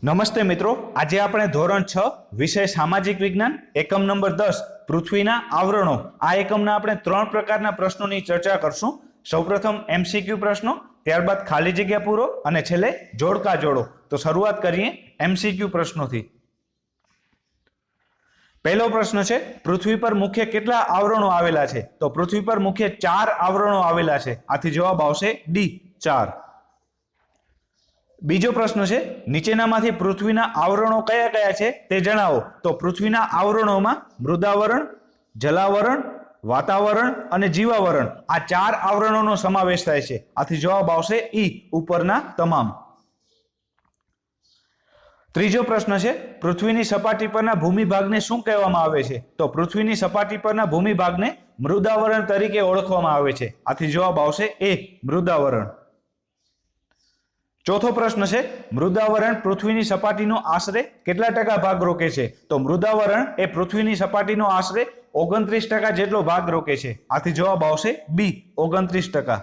નમસ્તે મિત્રો, આજે આપણે ધોરણ 6 વિષય સામાજિક વિજ્ઞાન એકમ નંબર 10 પૃથ્વીના આવરણો આ એકમના આપણે ત્રણ પ્રકારના પ્રશ્નોની ચર્ચા કરશું। સૌપ્રથમ એમસીક્યુ પ્રશ્નો, ત્યારબાદ ખાલી જગ્યા પૂરો અને છેલ્લે જોડકા જોડો। તો શરૂઆત કરીએ એમસીક્યુ પ્રશ્નોથી। પહેલો પ્રશ્ન છે, પૃથ્વી પર મુખ્ય કેટલા આવરણો આવેલા છે? તો પૃથ્વી પર મુખ્ય 4 આવરણો આવેલા છે। આથી જવાબ આવશે ડી 4। બીજો પ્રશ્ન છે, નીચેનામાંથી પૃથ્વીના આવરણો કયા કયા છે તે જણાવો। તો પૃથ્વીના આવરણોમાં મૃદાવરણ, જલાવરણ, વાતાવરણ અને જીવાવરણ આ 4 આવરણોનો સમાવેશ થાય છે। આથી જવાબ આવશે ઈ ઉપરના તમામ। ત્રીજો પ્રશ્ન છે, પૃથ્વીની સપાટી પરના ભૂમિભાગને શું કહેવામાં આવે છે? તો પૃથ્વીની સપાટી પરના ભૂમિભાગને મૃદાવરણ તરીકે ઓળખવામાં આવે છે। આથી જવાબ આવશે એ મૃદાવરણ। ચોથો પ્રશ્ન છે, મૃદાવરણ પૃથ્વીની સપાટીનો આશરે કેટલા ટકા ભાગ રોકે છે? તો મૃદાવરણ એ પૃથ્વીની સપાટીનો આશરે 29% જેટલો ભાગ રોકે છે। આથી જવાબ આવશે બી 29%।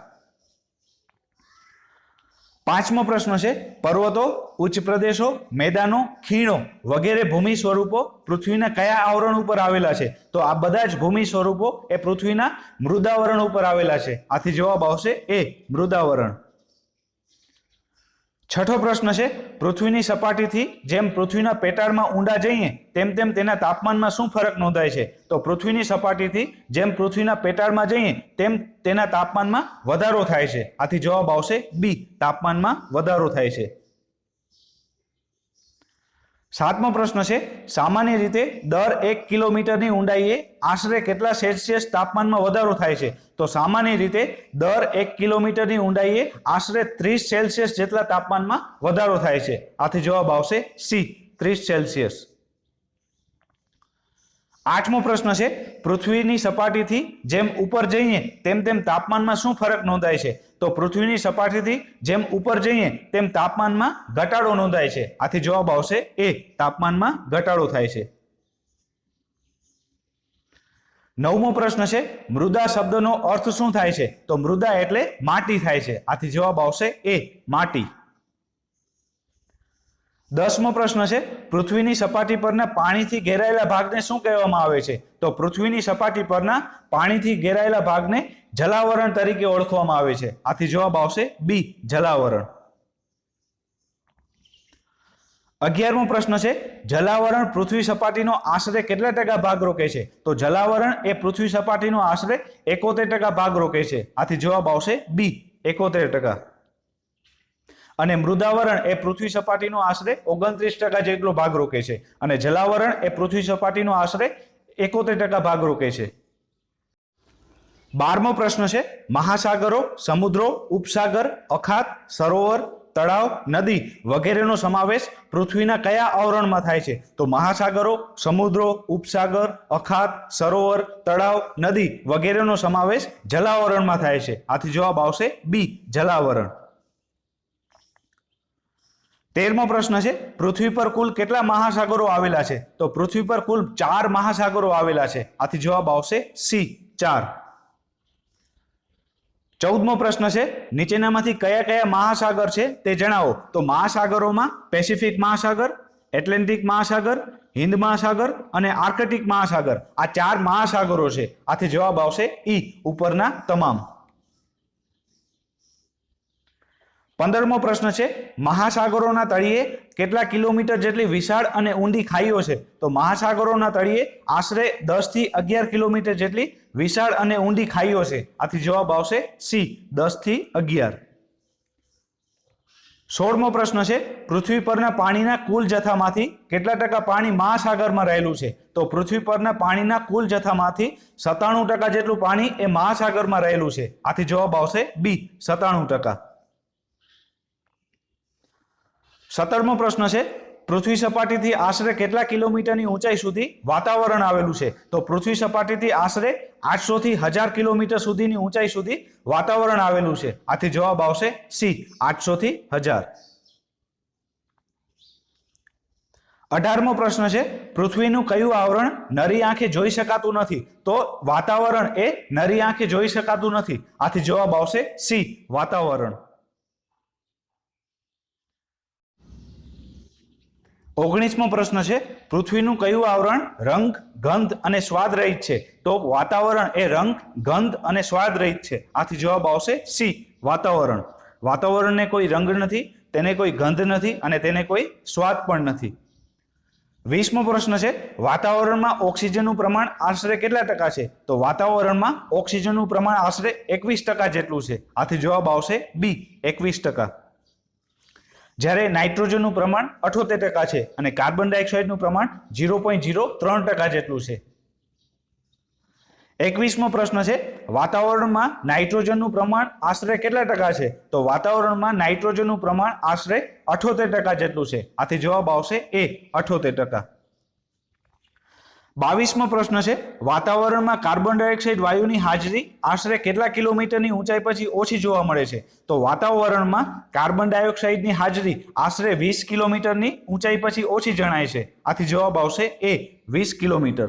પાંચમો પ્રશ્ન છે, પર્વતો, ઉચ્ચ પ્રદેશો, મેદાનો, ખીણો વગેરે ભૂમિ સ્વરૂપો પૃથ્વીના કયા આવરણ ઉપર આવેલા છે? તો આ બધા જ ભૂમિ સ્વરૂપો એ પૃથ્વીના મૃદાવરણ ઉપર આવેલા છે। આથી જવાબ આવશે એ મૃદાવરણ। છઠ્ઠો પ્રશ્ન છે, પૃથ્વીની સપાટીથી જેમ પૃથ્વીના પેટાળમાં ઊંડા જઈએ તેમ તેમ તેના તાપમાનમાં શું ફરક નોંધાય છે? તો પૃથ્વીની સપાટીથી જેમ પૃથ્વીના પેટાળમાં જઈએ તેમ તેના તાપમાનમાં વધારો થાય છે। આથી જવાબ આવશે બી તાપમાનમાં વધારો થાય છે। સાતમો પ્રશ્ન છે, સામાન્ય રીતે દર 1 કિલોમીટરની ઊંડાઈએ આશરે કેટલા સેલ્સિયસ તાપમાનમાં વધારો થાય છે? તો સામાન્ય રીતે દર 1 કિલોમીટરની ઊંડાઈએ આશરે 30 સેલ્સિયસ જેટલા તાપમાનમાં વધારો થાય છે। આથી જવાબ આવશે સી 30 સેલ્સિયસ। આઠમો પ્રશ્ન છે, પૃથ્વીની સપાટીથી જેમ ઉપર જઈએ તેમ તેમ તાપમાનમાં શું ફરક નોંધાય છે? તો પૃથ્વીની સપાટીથી જેમ ઉપર જઈએ તેમ તાપમાનમાં ઘટાડો નોંધાય છે। આથી જવાબ આવશે એ તાપમાનમાં ઘટાડો થાય છે। નવમો પ્રશ્ન છે, મૃદા શબ્દનો અર્થ શું થાય છે? તો મૃદા એટલે માટી થાય છે। આથી જવાબ આવશે એ માટી। 10મો પ્રશ્ન છે, પૃથ્વીની સપાટી પરના પાણીથી ઘેરાયેલા ભાગને શું કહેવામાં આવે છે? તો પૃથ્વીની સપાટી પરના પાણીથી ઘેરાયેલા ભાગને જલાવરણ તરીકે ઓળખવામાં આવે છે। આથી જવાબ આવશે બી જલાવરણ। 11મો પ્રશ્ન છે, જલાવરણ પૃથ્વી સપાટીનો આશરે કેટલા ટકા ભાગ રોકે છે? તો જલાવરણ એ પૃથ્વી સપાટીનો આશરે 71% ભાગ રોકે છે। આથી જવાબ આવશે બી 71%। અને મૃદાવરણ એ પૃથ્વી સપાટીનો આશરે 29% જેટલો ભાગ રોકે છે અને જલાવરણ એ પૃથ્વી સપાટીનો આશરે 71% ભાગ રોકે છે। 12મો પ્રશ્ન છે, મહાસાગરો, સમુદ્રો, ઉપસાગર, અખાત, સરોવર, તળાવ, નદી વગેરેનો સમાવેશ પૃથ્વીના કયા આવરણમાં થાય છે? તો મહાસાગરો, સમુદ્રો, ઉપસાગર, અખાત, સરોવર, તળાવ, નદી વગેરેનો સમાવેશ જલાવરણમાં થાય છે। આથી જવાબ આવશે બી જલાવરણ। 13મો પ્રશ્ન છે, પૃથ્વી પર કુલ કેટલા મહાસાગરો આવેલા છે? તો પૃથ્વી પર કુલ 4 મહાસાગરો આવેલા છે। આથી જવાબ આવશે સી 4। 14મો પ્રશ્ન છે, નીચેનામાંથી કયા કયા મહાસાગર છે તે જણાવો। તો મહાસાગરોમાં પેસિફિક મહાસાગર, એટલાન્ટિક મહાસાગર, હિન્દ મહાસાગર અને આર્કટિક મહાસાગર આ 4 મહાસાગરો છે। આથી જવાબ આવશે ઈ ઉપરના તમામ। 15મો પ્રશ્ન છે, મહાસાગરોના તળિયે કેટલા કિલોમીટર જેટલી વિશાળ અને ઊંડી ખાઈઓ છે? તો મહાસાગરોના તળિયે આશરે 10 થી 11 કિલોમીટર જેટલી વિશાળ અને ઊંડી ખાઈઓ છે। આથી જવાબ આવશે સી 10 થી 11। 16મો પ્રશ્ન છે, પૃથ્વી પરના પાણીના કુલ જથ્થામાંથી કેટલા ટકા પાણી મહાસાગરમાં રહેલું છે? તો પૃથ્વી પરના પાણીના કુલ જથ્થામાંથી 97% જેટલું પાણી એ મહાસાગરમાં રહેલું છે। આથી જવાબ આવશે બી 97%। 17મો પ્રશ્ન છે, પૃથ્વી સપાટીથી આશરે કેટલા કિલોમીટરની ઊંચાઈ સુધી વાતાવરણ આવેલું છે? તો પૃથ્વી સપાટીથી આશરે 800 થી 1000 કિલોમીટર સુધીની ઊંચાઈ સુધી વાતાવરણ આવેલું છે। આથી જવાબ આવશે સી 800 થી 1000। 18મો પ્રશ્ન છે, પૃથ્વીનું કયું આવરણ નરી આંખે જોઈ શકાતું નથી? તો વાતાવરણ એ નરી આંખે જોઈ શકાતું નથી। આથી જવાબ આવશે સી વાતાવરણ। 19મો પ્રશ્ન છે પૃથ્વીનું કયું આવરણ રંગ ગંધ અને સ્વાદ રહિત છે? તો વાતાવરણ એ રંગ ગંધ અને સ્વાદ રહિત છે. આથી જવાબ આવશે સી વાતાવરણ. વાતાવરણને કોઈ રંગ નથી, તેને કોઈ ગંધ નથી અને તેને કોઈ સ્વાદ પણ નથી. 20મો પ્રશ્ન છે વાતાવરણમાં ઓક્સિજનનું પ્રમાણ આશરે કેટલા ટકા છે? તો વાતાવરણમાં ઓક્સિજનનું પ્રમાણ આશરે 21% જેટલું છે. આથી જવાબ આવશે બી 21%. જ્યારે નાઇટ્રોજનનું પ્રમાણ 78% છે અને કાર્બન ડાયોક્સાઇડનું પ્રમાણ 0.03% જેટલું છે. 21મો પ્રશ્ન છે વાતાવરણમાં નાઇટ્રોજનનું પ્રમાણ આશરે કેટલા ટકા છે? તો વાતાવરણમાં નાઇટ્રોજનનું પ્રમાણ આશરે 78% જેટલું છે. આથી જવાબ આવશે એ 78%. 22મો પ્રશ્ન છે વાતાવરણમાં કાર્બન ડાયોક્સાઇડ વાયુની હાજરી આશરે કેટલા કિલોમીટરની ઊંચાઈ પછી ઓછી જોવા મળે છે? તો વાતાવરણમાં કાર્બન ડાયોક્સાઇડની હાજરી આશરે 20 કિલોમીટરની ઊંચાઈ પછી ઓછી જણાય છે. આથી જવાબ આવશે એ 20 કિલોમીટર.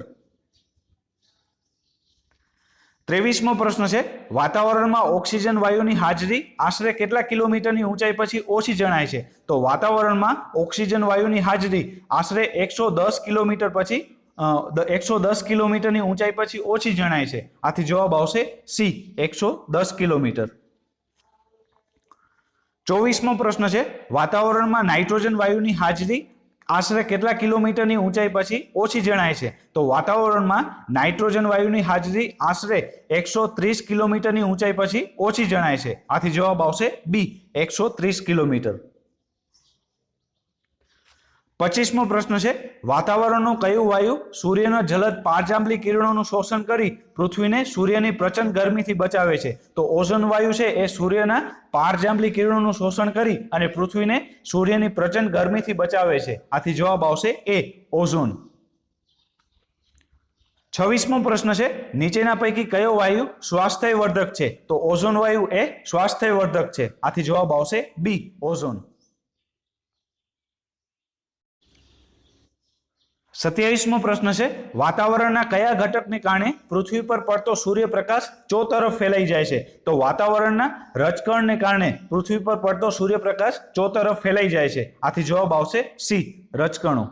23મો પ્રશ્ન છે વાતાવરણમાં ઓક્સિજન વાયુની હાજરી આશરે કેટલા કિલોમીટરની ઊંચાઈ પછી ઓછી જણાય છે? તો વાતાવરણમાં ઓક્સિજન વાયુની હાજરી આશરે 110 કિલોમીટર પછી 110 કિલોમીટરની ઊંચાઈ પછી ઓછી જણાય છે. આથી જવાબ આવશે સી 110 કિલોમીટર. 24મો પ્રશ્ન છે વાતાવરણમાં નાઇટ્રોજન વાયુની હાજરી આશરે કેટલા કિલોમીટરની ઊંચાઈ પછી ઓછી જણાય છે? તો વાતાવરણમાં નાઇટ્રોજન વાયુની હાજરી આશરે 130 કિલોમીટરની ઊંચાઈ પછી ઓછી જણાય છે. આથી જવાબ આવશે બી 130 કિલોમીટર. 25મો પ્રશ્ન છે વાતાવરણનું કયું વાયુ સૂર્યના જલદ પારજાંબલી કિરણોનું શોષણ કરી પૃથ્વીને સૂર્યની પ્રચંડ ગરમીથી બચાવે છે? તો ઓઝોન વાયુ છે એ સૂર્યના પારજાંબલી કિરણોનું શોષણ કરી અને પૃથ્વીને સૂર્યની પ્રચંડ ગરમીથી બચાવે છે. આથી જવાબ આવશે એ ઓઝોન. 26મો પ્રશ્ન છે નીચેના પૈકી કયો વાયુ સ્વાસ્થ્યવર્ધક છે? તો ઓઝોન વાયુ એ સ્વાસ્થ્યવર્ધક છે. આથી જવાબ આવશે બી ઓઝોન. 27મો પ્રશ્ન છે વાતાવરણના કયા ઘટકને કારણે પૃથ્વી પર પડતો સૂર્યપ્રકાશ ચોતરફ ફેલાઈ જાય છે? તો વાતાવરણના રજકણને કારણે પૃથ્વી પર પડતો સૂર્યપ્રકાશ ચોતરફ ફેલાઈ જાય છે. આથી જવાબ આવશે સી રજકણો.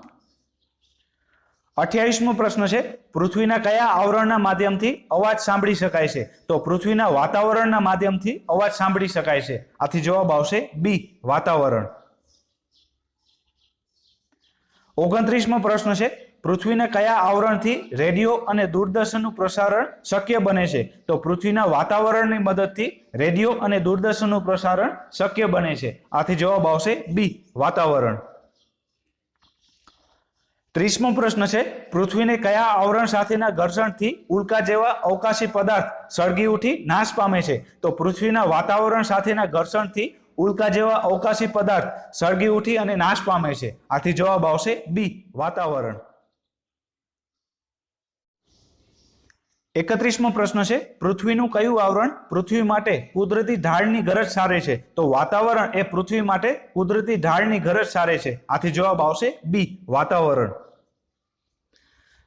28મો પ્રશ્ન છે પૃથ્વીના કયા આવરણના માધ્યમથી અવાજ સાંભળી શકાય છે? તો પૃથ્વીના વાતાવરણના માધ્યમથી અવાજ સાંભળી શકાય છે. આથી જવાબ આવશે બી વાતાવરણ. 29મો પ્રશ્ન છે પૃથ્વીના કયા આવરણથી રેડિયો અને દૂરદર્શનનું પ્રસારણ શક્ય બને છે? તો પૃથ્વીના વાતાવરણની મદદથી રેડિયો અને દૂરદર્શનનું પ્રસારણ શક્ય બને છે. આથી જવાબ આવશે બી વાતાવરણ. 30મો પ્રશ્ન છે પૃથ્વીને કયા આવરણ સાથેના ઘર્ષણથી ઉલ્કા જેવા અવકાશી પદાર્થ સળગી ઉઠી નાશ પામે છે? તો પૃથ્વીના વાતાવરણ સાથેના ઘર્ષણથી ઉલ્કા જેવા અવકાશી પદાર્થ સળગી ઉઠી અને નાશ પામે છે. આથી જવાબ આવશે બી વાતાવરણ. 31મો પ્રશ્ન છે પૃથ્વીનું કયું આવરણ પૃથ્વી માટે કુદરતી ઢાળની ગરજ સારે છે? તો વાતાવરણ એ પૃથ્વી માટે કુદરતી ઢાળની ગરજ સારે છે. આથી જવાબ આવશે બી વાતાવરણ.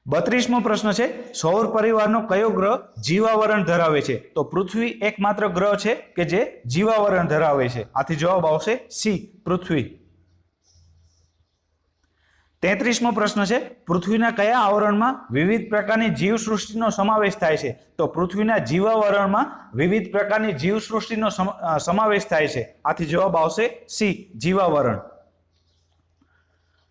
32મો પ્રશ્ન છે સૌર પરિવારનો કયો ગ્રહ જીવાવરણ ધરાવે છે? તો પૃથ્વી એકમાત્ર ગ્રહ છે કે જે જીવાવરણ ધરાવે છે. આથી જવાબ આવશે સી પૃથ્વી. 33મો પ્રશ્ન છે પૃથ્વીના કયા આવરણમાં વિવિધ પ્રકારની જીવસૃષ્ટિનો સમાવેશ થાય છે? તો પૃથ્વીના જીવાવરણમાં વિવિધ પ્રકારની જીવસૃષ્ટિનો સમાવેશ થાય છે. આથી જવાબ આવશે સી જીવાવરણ.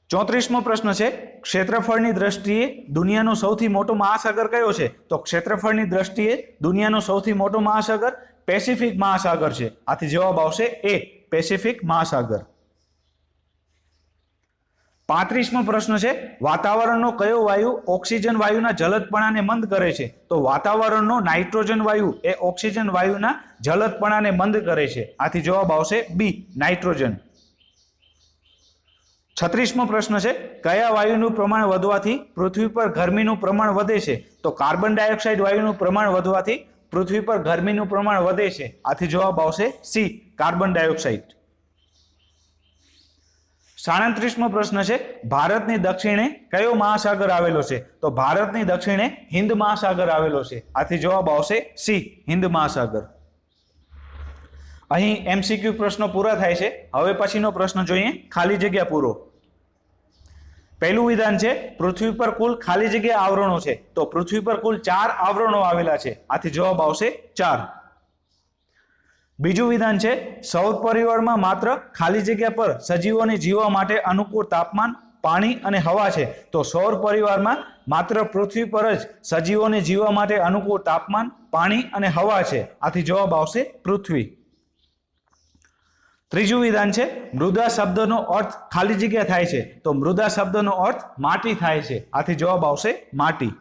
34મો પ્રશ્ન છે ક્ષેત્રફળની દ્રષ્ટિએ દુનિયાનો સૌથી મોટો મહાસાગર કયો છે? તો ક્ષેત્રફળની દ્રષ્ટિએ દુનિયાનો સૌથી મોટો મહાસાગર પેસિફિક મહાસાગર છે. આથી જવાબ આવશે એ પેસિફિક મહાસાગર. 35મો પ્રશ્ન છે વાતાવરણનો કયો વાયુ ઓક્સિજન વાયુના જલદપણાને મંદ કરે છે? તો વાતાવરણનો નાઇટ્રોજન વાયુ એ ઓક્સિજન વાયુના જલદપણાને મંદ કરે છે. આથી જવાબ આવશે બી નાઇટ્રોજન. 36મો પ્રશ્ન છે કયા વાયુનું પ્રમાણ વધવાથી પૃથ્વી પર ગરમીનું પ્રમાણ વધે છે? તો કાર્બન ડાયોક્સાઇડ વાયુનું પ્રમાણ વધવાથી પૃથ્વી પર ગરમીનું પ્રમાણ વધે છે. આથી જવાબ આવશે સી કાર્બન ડાયોક્સાઇડ. 37મો પ્રશ્ન છે ભારતની દક્ષિણે કયો મહાસાગર આવેલો છે? તો ભારતની દક્ષિણે હિન્દ મહાસાગર આવેલો છે. આથી જવાબ આવશે સી હિન્દ મહાસાગર. અહીં એમસીક્યુ પ્રશ્નો પૂરા થાય છે. હવે પછીનો પ્રશ્ન જોઈએ ખાલી જગ્યા પૂરો. પહેલું વિધાન છે પૃથ્વી પર કુલ ખાલી જગ્યા આવરણો છે, તો પૃથ્વી પર કુલ 4 આવરણો આવેલા છે, આથી જવાબ આવશે 4. બીજું વિધાન છે સૌર પરિવારમાં માત્ર ખાલી જગ્યા પર સજીવોને જીવવા માટે અનુકૂળ તાપમાન, પાણી અને હવા છે, તો સૌર પરિવારમાં માત્ર પૃથ્વી પર જ સજીવોને જીવવા માટે અનુકૂળ તાપમાન, પાણી અને હવા છે, આથી જવાબ આવશે પૃથ્વી. ત્રીજું વિધાન છે મૃદા શબ્દનો અર્થ ખાલી જગ્યા થાય છે, તો મૃદા શબ્દનો અર્થ માટી થાય છે, આથી જવાબ આવશે માટી.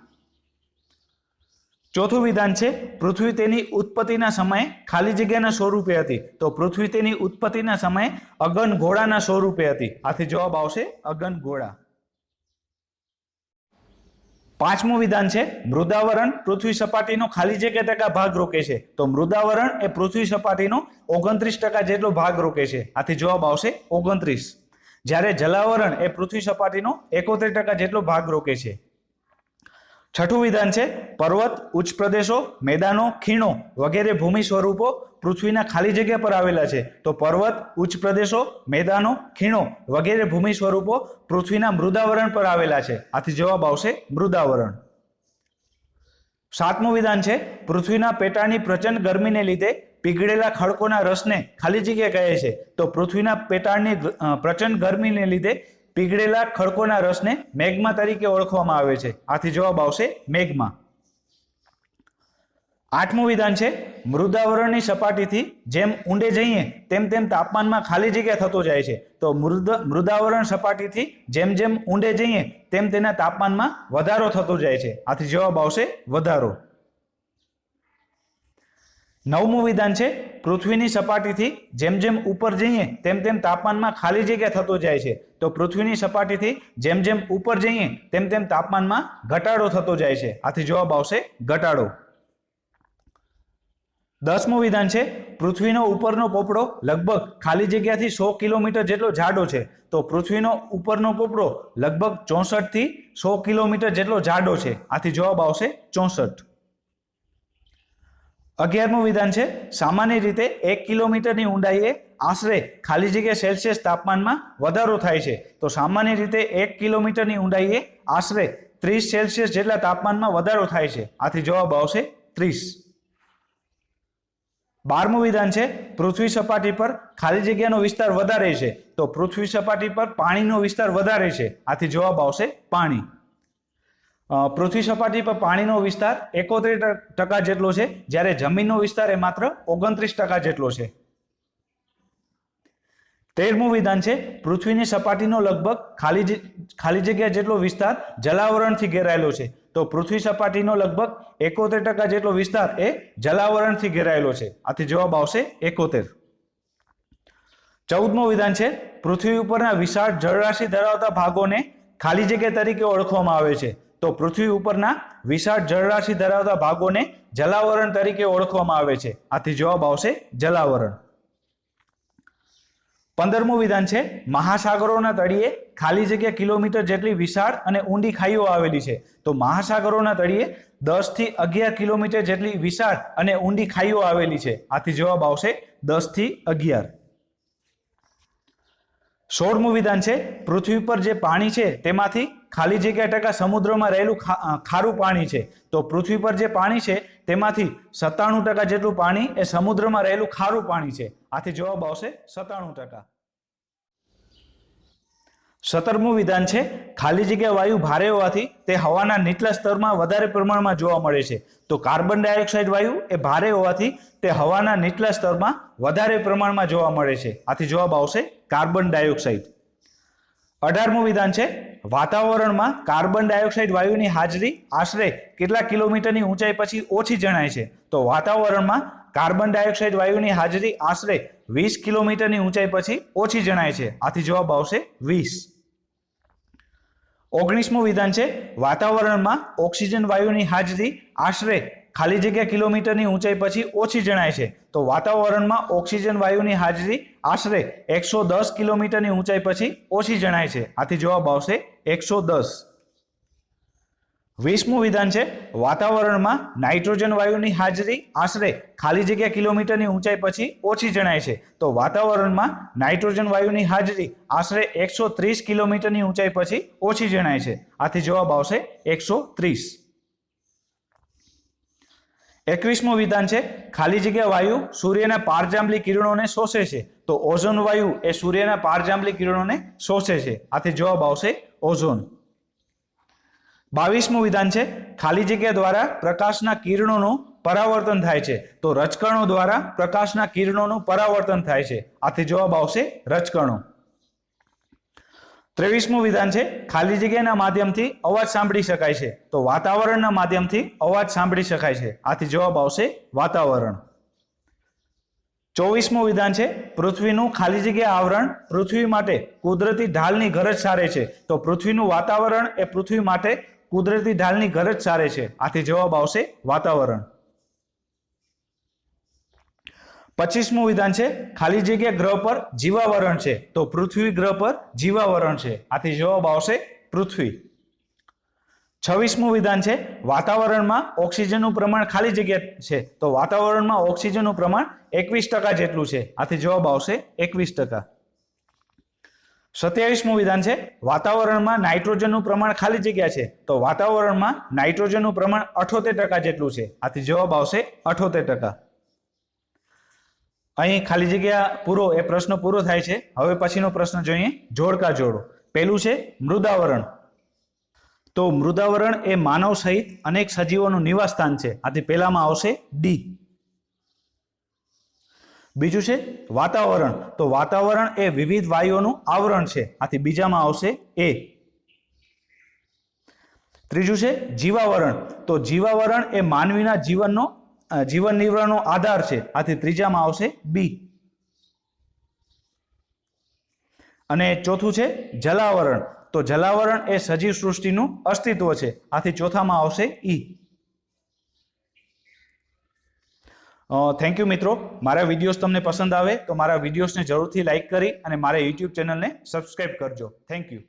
ચોથું વિધાન છે પૃથ્વી તેની ઉત્પત્તિના સમયે ખાલી જગ્યાના સ્વરૂપે હતી, તો પૃથ્વી તેની ઉત્પત્તિના સમયે અગન ઘોડાના સ્વરૂપે હતી, આથી જવાબ આવશે અગન ઘોડા. પાંચમું વિધાન છે મૃદાવરણ પૃથ્વી સપાટીનો ખાલી જગ્યા ટકા ભાગ રોકે છે, તો મૃદાવરણ એ પૃથ્વી સપાટીનો 29% જેટલો ભાગ રોકે છે, આથી જવાબ આવશે 29. જ્યારે જલાવરણ એ પૃથ્વી સપાટીનો 71% જેટલો ભાગ રોકે છે. છઠ્ઠું વિધાન છે પર્વત, ઉચ્ચ પ્રદેશો, મેદાનો, ખીણો વગેરે ભૂમિ સ્વરૂપો પૃથ્વીના ખાલી જગ્યા પર આવેલા છે, તો પર્વત, ઉચ્ચ પ્રદેશો, મેદાનો, ખીણો વગેરે ભૂમિ સ્વરૂપો પૃથ્વીના મૃદાવરણ પર આવેલા છે, આથી જવાબ આવશે મૃદાવરણ. સાતમું વિધાન છે પૃથ્વીના પેટાળની પ્રચંડ ગરમીને લીધે પીગળેલા ખડકોના રસને ખાલી જગ્યા કહે છે, તો પૃથ્વીના પેટાળની પ્રચંડ ગરમીને લીધે પીગળેલા ખડકોના રસને મેગ્મા તરીકે ઓળખવામાં આવે છે, આથી જવાબ આવશે મેગ્મા. આઠમું વિધાન છે મૃદાવરણની સપાટીથી જેમ ઊંડે જઈએ તેમ તેમ તાપમાનમાં ખાલી જગ્યા થતો જાય છે, તો મૃદાવરણ સપાટીથી જેમ જેમ ઊંડે જઈએ તેમ તેના તાપમાનમાં વધારો થતો જાય છે, આથી જવાબ આવશે વધારો. નવમું વિધાન છે પૃથ્વીની સપાટીથી જેમ જેમ ઉપર જઈએ તેમ તેમ તાપમાનમાં ખાલી જગ્યા થતો જાય છે, તો પૃથ્વીની સપાટીથી જેમ જેમ ઉપર જઈએ તેમ તેમ તાપમાનમાં ઘટાડો થતો જાય છે, આથી જવાબ આવશે ઘટાડો. 10મું વિધાન છે પૃથ્વીનો ઉપરનો પોપડો લગભગ ખાલી જગ્યાથી 100 કિલોમીટર જેટલો જાડો છે, તો પૃથ્વીનો ઉપરનો પોપડો લગભગ 64 થી 100 કિલોમીટર જેટલો જાડો છે, આથી જવાબ આવશે 64. 11મું વિધાન છે સામાન્ય રીતે 1 કિલોમીટરની ઊંડાઈએ આશરે ખાલી જગ્યા સેલ્સિયસ તાપમાનમાં વધારો થાય છે, તો સામાન્ય રીતે 1 કિલોમીટરની ઊંડાઈએ આશરે 30 સેલ્સિયસ જેટલા તાપમાનમાં વધારો થાય છે, આથી જવાબ આવશે 30. 12મું વિધાન છે પૃથ્વી સપાટી પર ખાલી જગ્યાનો વિસ્તાર વધારે છે, તો પૃથ્વી સપાટી પર પાણીનો વિસ્તાર વધારે છે, આથી જવાબ આવશે પાણી. પૃથ્વી સપાટી પર પાણીનો વિસ્તાર 71% જેટલો છે, જ્યારે જમીનનો વિસ્તાર એ માત્ર 29% જેટલો છે. 13મું વિધાન છે પૃથ્વીની સપાટીનો લગભગ ખાલી જગ્યા જેટલો વિસ્તાર જલાવરણથી ઘેરાયેલો છે, તો પૃથ્વી સપાટીનો લગભગ 71% જેટલો વિસ્તાર એ જલાવરણથી ઘેરાયેલો છે, આથી જવાબ આવશે 71. 14મું વિધાન છે પૃથ્વી ઉપરના વિશાળ જળરાશિ ધરાવતા ભાગોને ખાલી જગ્યા તરીકે ઓળખવામાં આવે છે, તો પૃથ્વી ઉપરના વિશાળ જળરાશિ ધરાવતા ભાગોને જલાવરણ તરીકે ઓળખવામાં આવે છે, આથી જવાબ આવશે જલાવરણ. 15મું વિધાન છે મહાસાગરોના તળિયે ખાલી જગ્યા કિલોમીટર જેટલી વિશાળ અને ઊંડી ખાઈઓ આવેલી છે, તો મહાસાગરોના તળિયે 10 થી 11 કિલોમીટર જેટલી વિશાળ અને ઊંડી ખાઈઓ આવેલી છે, આથી જવાબ આવશે 10 થી 11. 16મું વિધાન છે પૃથ્વી પર જે પાણી છે તેમાંથી ખાલી જગ્યા ટકા સમુદ્રમાં રહેલું ખારું પાણી છે, તો પૃથ્વી પર જે પાણી છે તેમાંથી 97% જેટલું પાણી એ સમુદ્રમાં રહેલું ખારું પાણી છે, આથી જવાબ આવશે 97%. 17મું વિધાન છે ખાલી જગ્યા વાયુ ભારે હોવાથી તે હવાના નીચલા સ્તરમાં વધારે પ્રમાણમાં જોવા મળે છે, તો કાર્બન ડાયોક્સાઇડ વાયુ એ ભારે હોવાથી તે હવાના નીચલા સ્તરમાં વધારે પ્રમાણમાં જોવા મળે છે, આથી જવાબ આવશે કાર્બન ડાયોક્સાઇડ. 18મું વિધાન છે વાતાવરણમાં કાર્બન ડાયોક્સાઇડ વાયુની હાજરી આશરે કેટલા કિલોમીટરની ઊંચાઈ પછી ઓછી જણાય છે, તો વાતાવરણમાં કાર્બન ડાયોક્સાઇડ વાયુની હાજરી આશરે 20 કિલોમીટરની ઊંચાઈ પછી ઓછી જણાય છે, આથી જવાબ આવશે 20. 19મું વિધાન છે વાતાવરણમાં ઓક્સિજન વાયુની હાજરી આશરે ખાલી જગ્યા કિલોમીટરની ઊંચાઈ પછી ઓછી જણાય છે, તો વાતાવરણમાં ઓક્સિજન વાયુની હાજરી આશરે 110 કિલોમીટરની ઊંચાઈ પછી ઓછી જણાય છે, આથી જવાબ આવશે 110. 20મું વિધાન છે વાતાવરણમાં નાઇટ્રોજન વાયુની હાજરી આશરે ખાલી જગ્યા કિલોમીટરની ઊંચાઈ પછી ઓછી જણાય છે. તો વાતાવરણમાં નાઇટ્રોજન વાયુની હાજરી આશરે 130 કિલોમીટરની ઊંચાઈ પછી ઓછી જણાય છે. આથી જવાબ આવશે 130. 21મું વિધાન છે ખાલી જગ્યા વાયુ સૂર્યના પારજાંબલી કિરણોને શોષે છે. તો ઓઝોન વાયુ એ સૂર્યના પારજાંબલી કિરણોને શોષે છે. આથી જવાબ આવશે ઓઝોન. 22મું વિધાન છે ખાલી જગ્યા દ્વારા પ્રકાશના કિરણોનું પરાવર્તન થાય છે. તો રજકણો દ્વારા પ્રકાશના કિરણોનું પરાવર્તન થાય છે. આથી જવાબ આવશે રજકણો. 23મું વિધાન છે ખાલી જગ્યાના માધ્યમથી અવાજ સાંભળી શકાય છે. તો વાતાવરણના માધ્યમથી અવાજ સાંભળી શકાય છે. આથી જવાબ આવશે વાતાવરણ. 24મું વિધાન છે પૃથ્વીનું ખાલી જગ્યા આવરણ પૃથ્વી માટે કુદરતી ઢાલની ગરજ સારે છે. તો પૃથ્વીનું વાતાવરણ એ પૃથ્વી માટે કુદરતી ઢાલની ગરજ સારે છે. આથી જવાબ આવશે વાતાવરણ. 25મું વિધાન છે ખાલી જગ્યા ગ્રહ પર જીવાવરણ છે. તો પૃથ્વી ગ્રહ પર જીવાવરણ છે. આથી જવાબ આવશે પૃથ્વી. 26મું વિધાન છે વાતાવરણમાં ઓક્સિજનનું પ્રમાણ ખાલી જગ્યા છે. તો વાતાવરણમાં ઓક્સિજનનું પ્રમાણ 21% જેટલું છે. આથી જવાબ આવશે 21%. 27મું વિધાન છે વાતાવરણમાં નાઇટ્રોજનનું પ્રમાણ ખાલી જગ્યા છે. તો વાતાવરણમાં નાઇટ્રોજનનું પ્રમાણ 78% જેટલું છે. આથી જવાબ આવશે 78%. અહીં ખાલી જગ્યા પૂરો એ પ્રશ્ન પૂરો થાય છે. હવે પછીનો પ્રશ્ન જોઈએ જોડકા જોડો. પહેલું છે મૃદાવરણ. તો મૃદાવરણ એ માનવ સહિત અનેક સજીવોનું નિવાસ સ્થાન છે. આથી પહેલામાં આવશે ડી. બીજું છે વાતાવરણ. તો વાતાવરણ એ વિવિધ વાયુઓનું આવરણ છે. આથી બીજામાં આવશે એ. ત્રીજું છે જીવાવરણ. તો જીવાવરણ એ માનવીના જીવન નિર્વાહનો આધાર છે. આથી ત્રીજામાં આવશે બી. અને ચોથું છે જલાવરણ. તો જલાવરણ એ સજીવ સૃષ્ટિનું અસ્તિત્વ છે. આથી ચોથામાં આવશે ઈ. થેન્ક યુ મિત્રો. મારા વિડીયોઝ તમને પસંદ આવે તો મારા વિડીયોઝને જરૂરથી લાઈક કરી અને મારા યુટ્યુબ ચેનલને સબસ્ક્રાઈબ કરજો. Thank you.